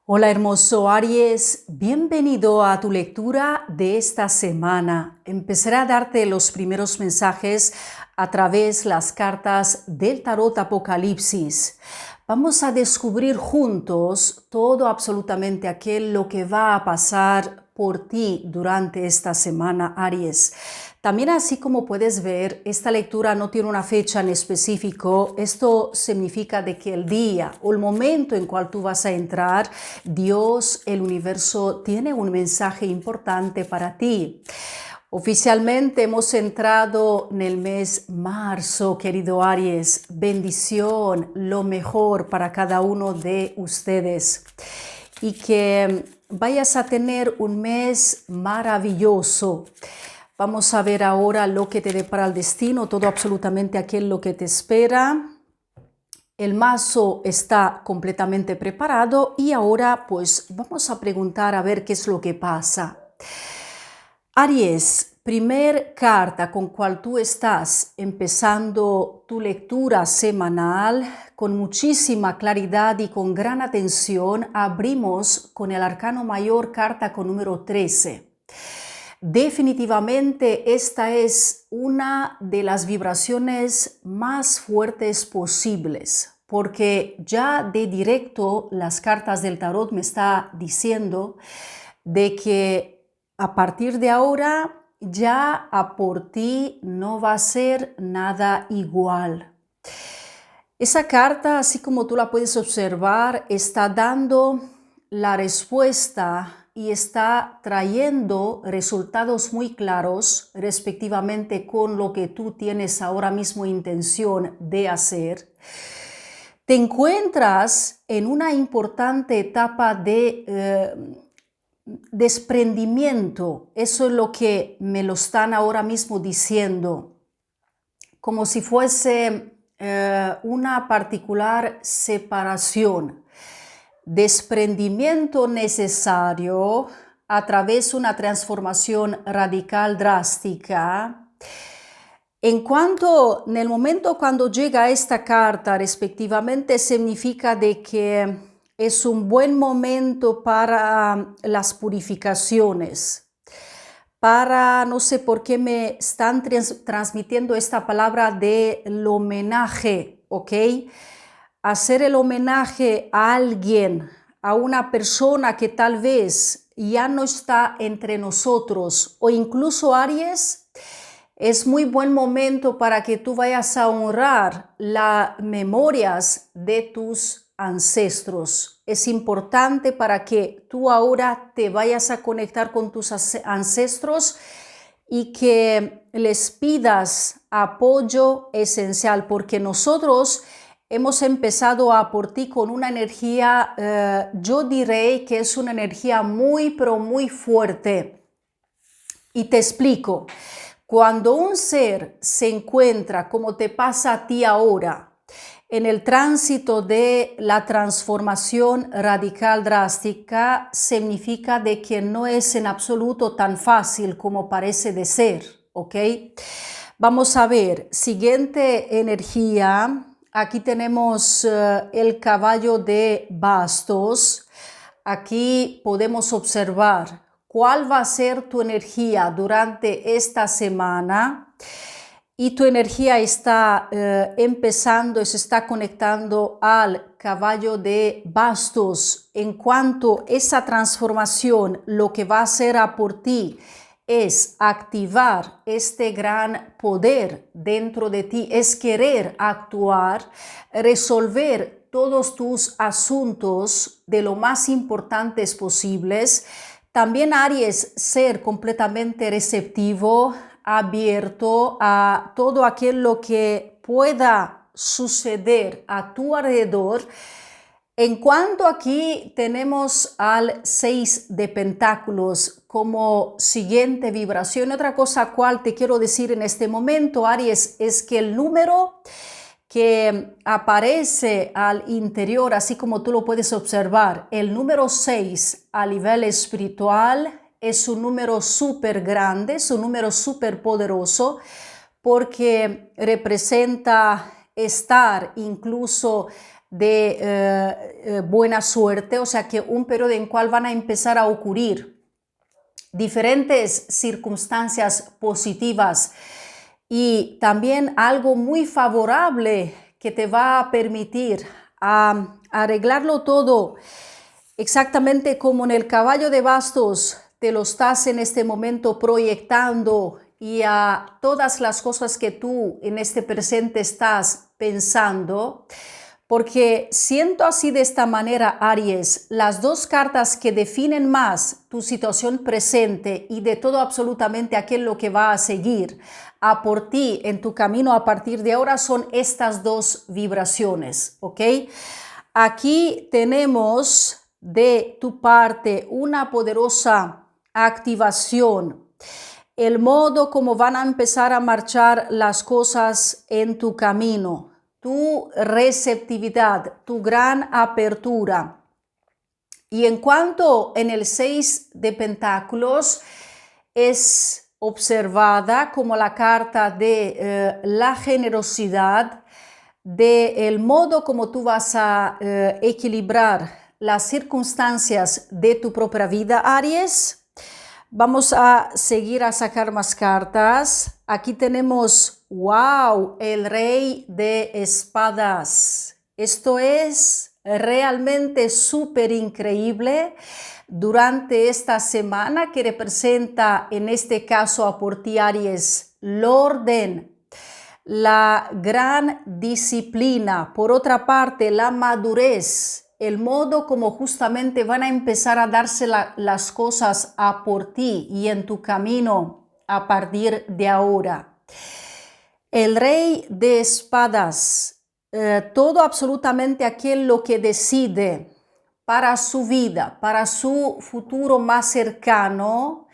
Hola hermoso Aries, bienvenido a tu lectura de esta semana. Empezaré a darte los primeros mensajes a través de las cartas del tarot Apocalipsis. Vamos a descubrir juntos todo absolutamente aquello que va a pasar por ti durante esta semana, Aries. También, así como puedes ver, esta lectura no tiene una fecha en específico. Esto significa de que el día o el momento en cual tú vas a entrar, Dios, el universo, tiene un mensaje importante para ti. Oficialmente hemos entrado en el mes marzo, querido Aries. Bendición, lo mejor para cada uno de ustedes. Y que vayas a tener un mes maravilloso. Vamos a ver ahora lo que te depara el destino, todo absolutamente aquello que te espera. El mazo está completamente preparado y ahora pues vamos a preguntar a ver qué es lo que pasa. Aries, primer carta con cual tú estás empezando tu lectura semanal con muchísima claridad y con gran atención. Abrimos con el arcano mayor, carta con número 13. Definitivamente esta es una de las vibraciones más fuertes posibles, porque ya de directo las cartas del tarot me está diciendo de que a partir de ahora ya a por ti no va a ser nada igual. Esa carta, así como tú la puedes observar, está dando la respuesta y está trayendo resultados muy claros respectivamente con lo que tú tienes ahora mismo intención de hacer. Te encuentras en una importante etapa de desprendimiento. Eso es lo que me lo están ahora mismo diciendo, como si fuese una particular separación, desprendimiento necesario a través de una transformación radical drástica. En el momento cuando llega esta carta, respectivamente, significa de que es un buen momento para las purificaciones. No sé por qué me están transmitiendo esta palabra del homenaje, ¿ok? Hacer el homenaje a alguien, a una persona que tal vez ya no está entre nosotros, o incluso, Aries, es muy buen momento para que tú vayas a honrar las memorias de tus ancestros. Es importante para que tú ahora te vayas a conectar con tus ancestros y que les pidas apoyo esencial, porque nosotros hemos empezado a por ti con una energía, yo diré que es una energía muy, pero muy fuerte. Y te explico. Cuando un ser se encuentra, como te pasa a ti ahora, en el tránsito de la transformación radical drástica, significa de que no es en absoluto tan fácil como parece de ser, ¿ok? Vamos a ver, siguiente energía. Aquí tenemos el caballo de bastos. Aquí podemos observar cuál va a ser tu energía durante esta semana. Y tu energía está empezando y se está conectando al caballo de bastos. En cuanto a esa transformación, lo que va a hacer por ti es activar este gran poder dentro de ti, es querer actuar, resolver todos tus asuntos de lo más importantes posibles. También, Aries, ser completamente receptivo, abierto a todo aquello que pueda suceder a tu alrededor. En cuanto aquí tenemos al 6 de pentáculos como siguiente vibración. Otra cosa cual te quiero decir en este momento, Aries, es que el número que aparece al interior, así como tú lo puedes observar, el número 6 a nivel espiritual es un número súper grande, es un número súper poderoso, porque representa estar incluso de buena suerte, o sea que un periodo en el cual van a empezar a ocurrir diferentes circunstancias positivas y también algo muy favorable que te va a permitir arreglarlo todo exactamente como en el caballo de bastos te lo estás en este momento proyectando y a todas las cosas que tú en este presente estás pensando. Porque siento así de esta manera, Aries, las dos cartas que definen más tu situación presente y de todo absolutamente aquello que va a seguir a por ti en tu camino a partir de ahora son estas dos vibraciones, ¿ok? Aquí tenemos de tu parte una poderosa activación, el modo como van a empezar a marchar las cosas en tu camino, tu receptividad, tu gran apertura. Y en cuanto en el 6 de Pentáculos es observada como la carta de la generosidad, del modo como tú vas a equilibrar las circunstancias de tu propia vida, Aries. Vamos a seguir a sacar más cartas. Aquí tenemos, wow, el rey de espadas. Esto es realmente súper increíble durante esta semana que representa en este caso a por ti, Aries, el orden, la gran disciplina, por otra parte la madurez, el modo como justamente van a empezar a darse las cosas a por ti y en tu camino a partir de ahora. El rey de espadas, todo absolutamente aquello que decide para su vida, para su futuro más cercano,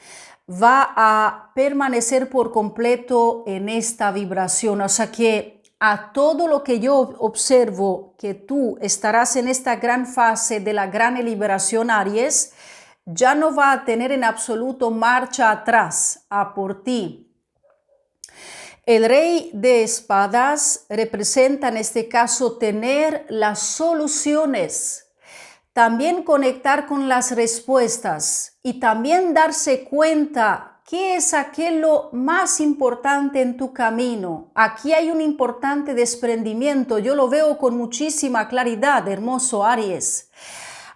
va a permanecer por completo en esta vibración. O sea que a todo lo que yo observo que tú estarás en esta gran fase de la gran liberación, Aries, ya no va a tener en absoluto marcha atrás a por ti. El rey de espadas representa en este caso tener las soluciones, también conectar con las respuestas y también darse cuenta qué es aquello más importante en tu camino. Aquí hay un importante desprendimiento, yo lo veo con muchísima claridad, hermoso Aries.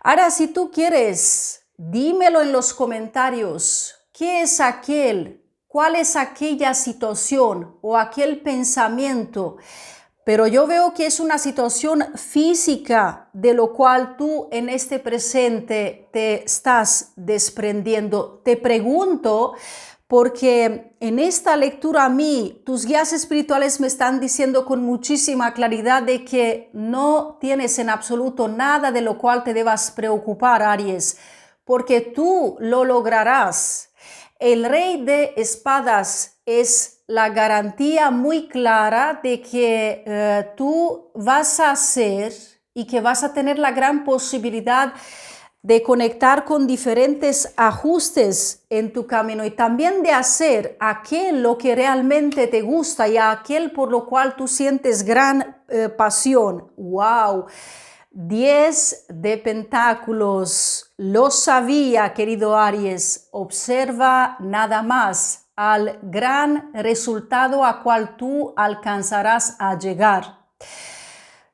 Ahora, si tú quieres, dímelo en los comentarios, ¿qué es aquel? ¿Cuál es aquella situación o aquel pensamiento? Pero yo veo que es una situación física de lo cual tú en este presente te estás desprendiendo. Te pregunto porque en esta lectura a mí tus guías espirituales me están diciendo con muchísima claridad de que no tienes en absoluto nada de lo cual te debas preocupar, Aries, porque tú lo lograrás. El rey de espadas es la garantía muy clara de que tú vas a hacer y que vas a tener la gran posibilidad de conectar con diferentes ajustes en tu camino y también de hacer aquello que realmente te gusta y aquel por lo cual tú sientes gran pasión. ¡Wow! 10 de pentáculos. Lo sabía, querido Aries. Observa nada más al gran resultado a cual tú alcanzarás a llegar.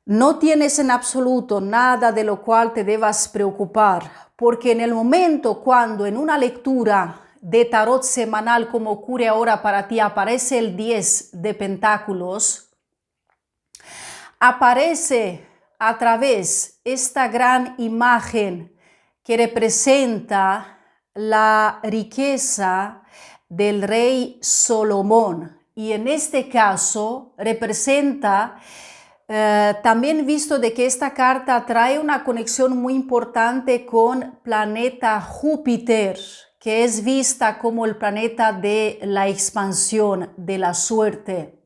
No tienes en absoluto nada de lo cual te debas preocupar, porque en el momento cuando en una lectura de tarot semanal como ocurre ahora para ti aparece el 10 de pentáculos, aparece a través esta gran imagen que representa la riqueza del rey Salomón y en este caso representa también visto de que esta carta trae una conexión muy importante con planeta Júpiter, que es vista como el planeta de la expansión, de la suerte.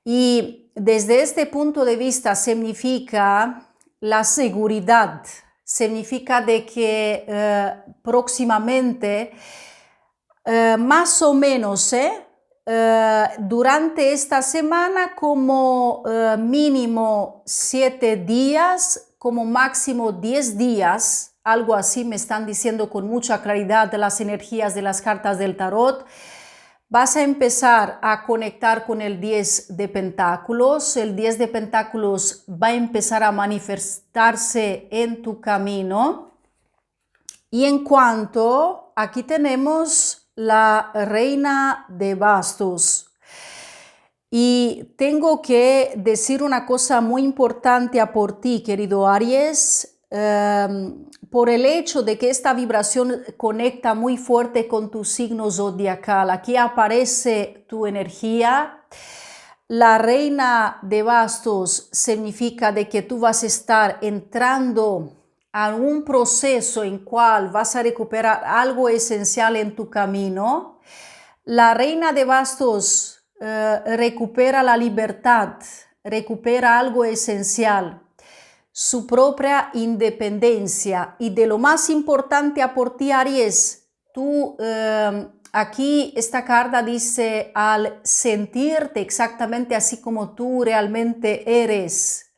Y desde este punto de vista significa la seguridad, significa de que próximamente, más o menos, durante esta semana como mínimo 7 días, como máximo 10 días, algo así me están diciendo con mucha claridad las energías de las cartas del tarot. Vas a empezar a conectar con el 10 de pentáculos. El 10 de pentáculos va a empezar a manifestarse en tu camino. Y en cuanto, aquí tenemos la reina de bastos. Y tengo que decir una cosa muy importante por ti, querido Aries. Por el hecho de que esta vibración conecta muy fuerte con tu signo zodiacal. Aquí aparece tu energía. La reina de bastos significa de que tú vas a estar entrando a un proceso en cual vas a recuperar algo esencial en tu camino. La reina de bastos recupera la libertad, recupera algo esencial, su propia independencia. Y de lo más importante por ti, Aries, tú aquí esta carta dice, al sentirte exactamente así como tú realmente eres,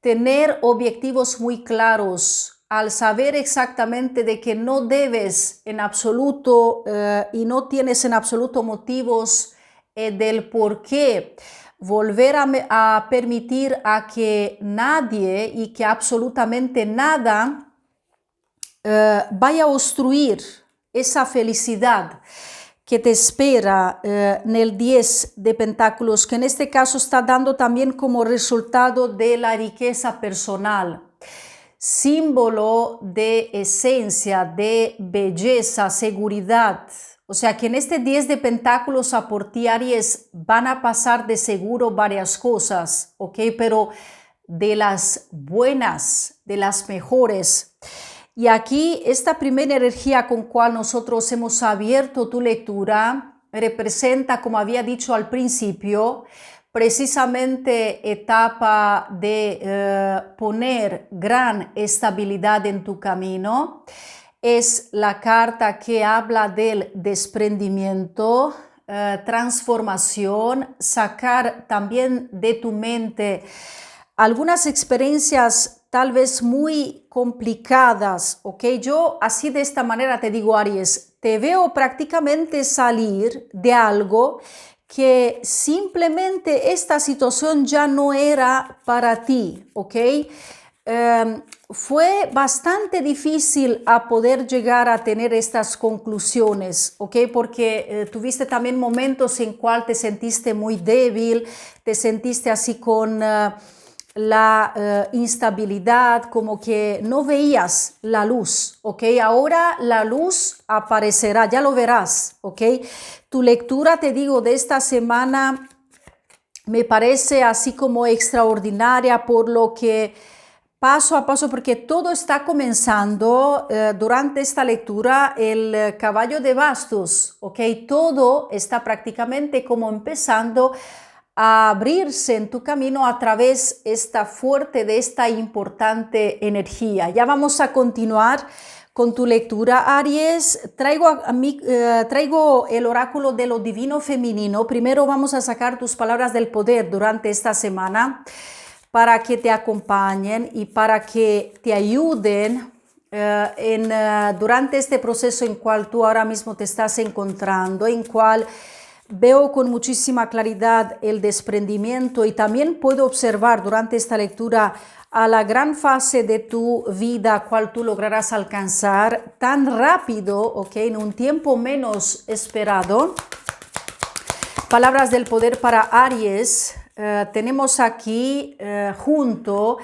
tener objetivos muy claros, al saber exactamente de que no debes en absoluto y no tienes en absoluto motivos del por qué volver a permitir a que nadie y que absolutamente nada vaya a obstruir esa felicidad que te espera en el 10 de pentáculos, que en este caso está dando también como resultado de la riqueza personal, símbolo de esencia, de belleza, seguridad. O sea que en este 10 de pentáculos a por ti, Aries, van a pasar de seguro varias cosas, ¿ok? Pero de las buenas, de las mejores. Y aquí esta primera energía con cual nosotros hemos abierto tu lectura representa, como había dicho al principio, precisamente etapa de poner gran estabilidad en tu camino. Es la carta que habla del desprendimiento, transformación, sacar también de tu mente algunas experiencias tal vez muy complicadas, ¿ok? Yo así de esta manera te digo, Aries, te veo prácticamente salir de algo que simplemente esta situación ya no era para ti, ¿ok? Fue bastante difícil a poder llegar a tener estas conclusiones, ¿ok? Porque tuviste también momentos en cual te sentiste muy débil, te sentiste así con la instabilidad, como que no veías la luz, ¿ok? Ahora la luz aparecerá, ya lo verás, ¿ok? Tu lectura, te digo, de esta semana me parece así como extraordinaria por lo que paso a paso, porque todo está comenzando durante esta lectura, el caballo de bastos, ¿ok? Todo está prácticamente como empezando a abrirse en tu camino a través de esta importante energía. Ya vamos a continuar con tu lectura, Aries. Traigo el oráculo de lo divino femenino. Primero vamos a sacar tus palabras del poder durante esta semana para que te acompañen y para que te ayuden durante este proceso en cual tú ahora mismo te estás encontrando, en cual veo con muchísima claridad el desprendimiento y también puedo observar durante esta lectura a la gran fase de tu vida cual tú lograrás alcanzar tan rápido, ¿ok? En un tiempo menos esperado. Palabras del poder para Aries. Tenemos aquí junto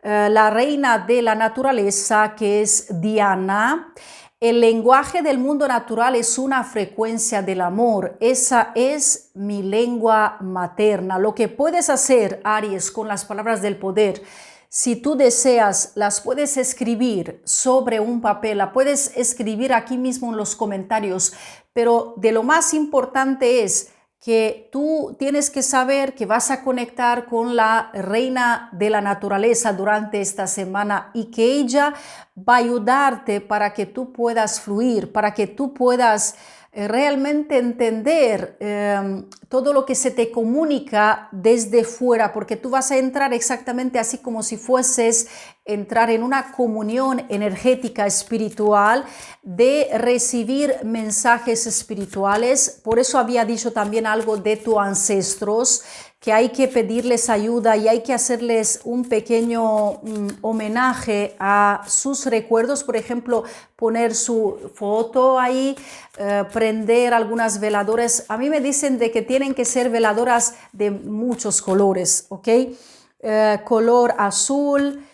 la reina de la naturaleza, que es Diana. El lenguaje del mundo natural es una frecuencia del amor. Esa es mi lengua materna. Lo que puedes hacer, Aries, con las palabras del poder, si tú deseas, las puedes escribir sobre un papel, la puedes escribir aquí mismo en los comentarios, pero de lo más importante es que tú tienes que saber que vas a conectar con la reina de la naturaleza durante esta semana y que ella va a ayudarte para que tú puedas fluir, para que tú puedas realmente entender todo lo que se te comunica desde fuera, porque tú vas a entrar exactamente así como si fueses entrar en una comunión energética espiritual de recibir mensajes espirituales. Por eso había dicho también algo de tus ancestros, que hay que pedirles ayuda y hay que hacerles un pequeño homenaje a sus recuerdos, por ejemplo, poner su foto ahí, prender algunas veladoras. A mí me dicen de que tienen que ser veladoras de muchos colores, ¿ok? Color azul,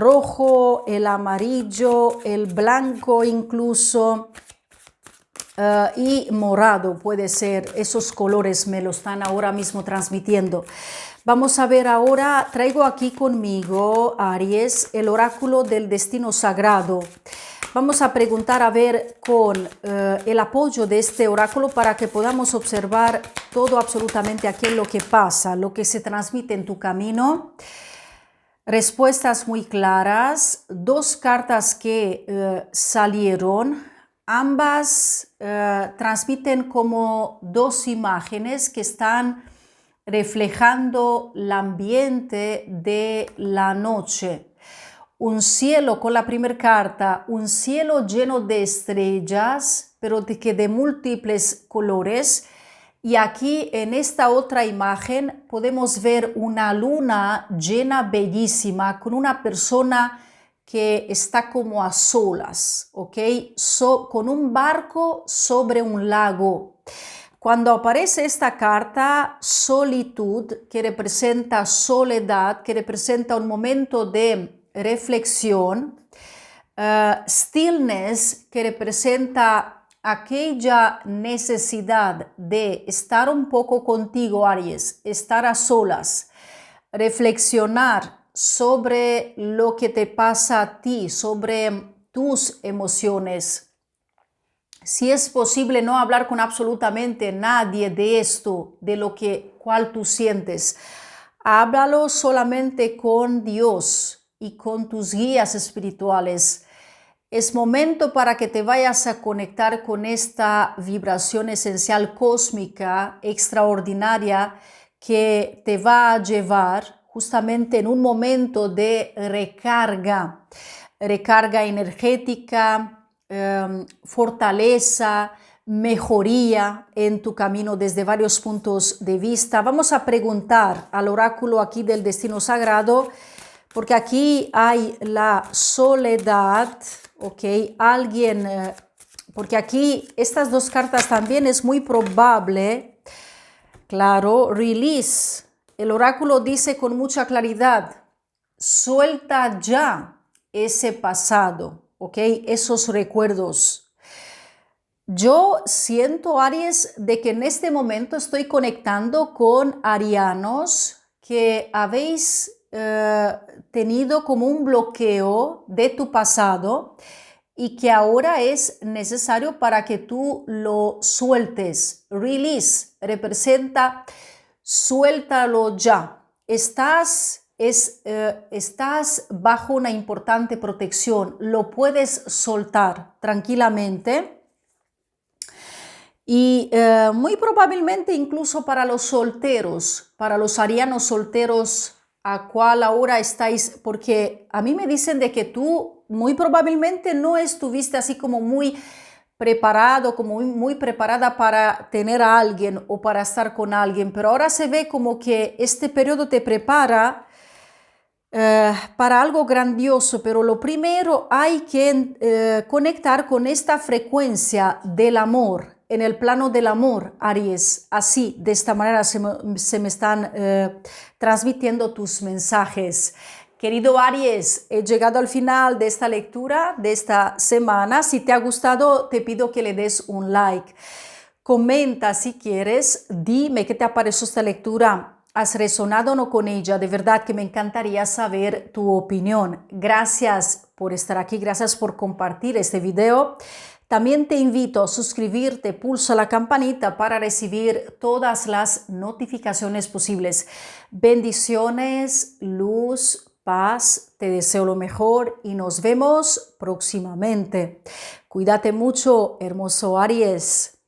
rojo, el amarillo, el blanco incluso. Y morado puede ser, esos colores me lo están ahora mismo transmitiendo. Vamos a ver ahora, traigo aquí conmigo, Aries, el oráculo del destino sagrado. Vamos a preguntar a ver con el apoyo de este oráculo para que podamos observar todo absolutamente aquello lo que pasa, lo que se transmite en tu camino. Respuestas muy claras, dos cartas que salieron. Ambas transmiten como dos imágenes que están reflejando el ambiente de la noche. Un cielo con la primera carta, un cielo lleno de estrellas, pero de múltiples colores. Y aquí en esta otra imagen podemos ver una luna llena bellísima con una persona que está como a solas, ¿ok? Con un barco sobre un lago. Cuando aparece esta carta, solitud, que representa soledad, que representa un momento de reflexión, stillness, que representa aquella necesidad de estar un poco contigo, Aries, estar a solas, reflexionar sobre lo que te pasa a ti, sobre tus emociones. Si es posible no hablar con absolutamente nadie de esto, de lo cual tú sientes, háblalo solamente con Dios y con tus guías espirituales. Es momento para que te vayas a conectar con esta vibración esencial cósmica extraordinaria que te va a llevar justamente en un momento de recarga energética, fortaleza, mejoría en tu camino desde varios puntos de vista. Vamos a preguntar al oráculo aquí del destino sagrado, porque aquí hay la soledad, ¿ok? Alguien, porque aquí estas dos cartas también es muy probable, claro, release. El oráculo dice con mucha claridad, suelta ya ese pasado, ¿ok? Esos recuerdos. Yo siento, Aries, de que en este momento estoy conectando con arianos que habéis tenido como un bloqueo de tu pasado y que ahora es necesario para que tú lo sueltes. Release representa suéltalo ya. Estás bajo una importante protección, lo puedes soltar tranquilamente. Y muy probablemente incluso para los solteros, para los arianos solteros, a cual ahora estáis, porque a mí me dicen de que tú muy probablemente no estuviste así como muy preparado, como muy preparada para tener a alguien o para estar con alguien, pero ahora se ve como que este periodo te prepara para algo grandioso, pero lo primero hay que conectar con esta frecuencia del amor, en el plano del amor, Aries. Así, de esta manera se me están transmitiendo tus mensajes. Querido Aries, he llegado al final de esta lectura de esta semana. Si te ha gustado, te pido que le des un like. Comenta si quieres, dime qué te ha parecido esta lectura. ¿Has resonado o no con ella? De verdad que me encantaría saber tu opinión. Gracias por estar aquí, gracias por compartir este video. También te invito a suscribirte, pulsa la campanita para recibir todas las notificaciones posibles. Bendiciones, luz, paz, te deseo lo mejor y nos vemos próximamente. Cuídate mucho, hermoso Aries.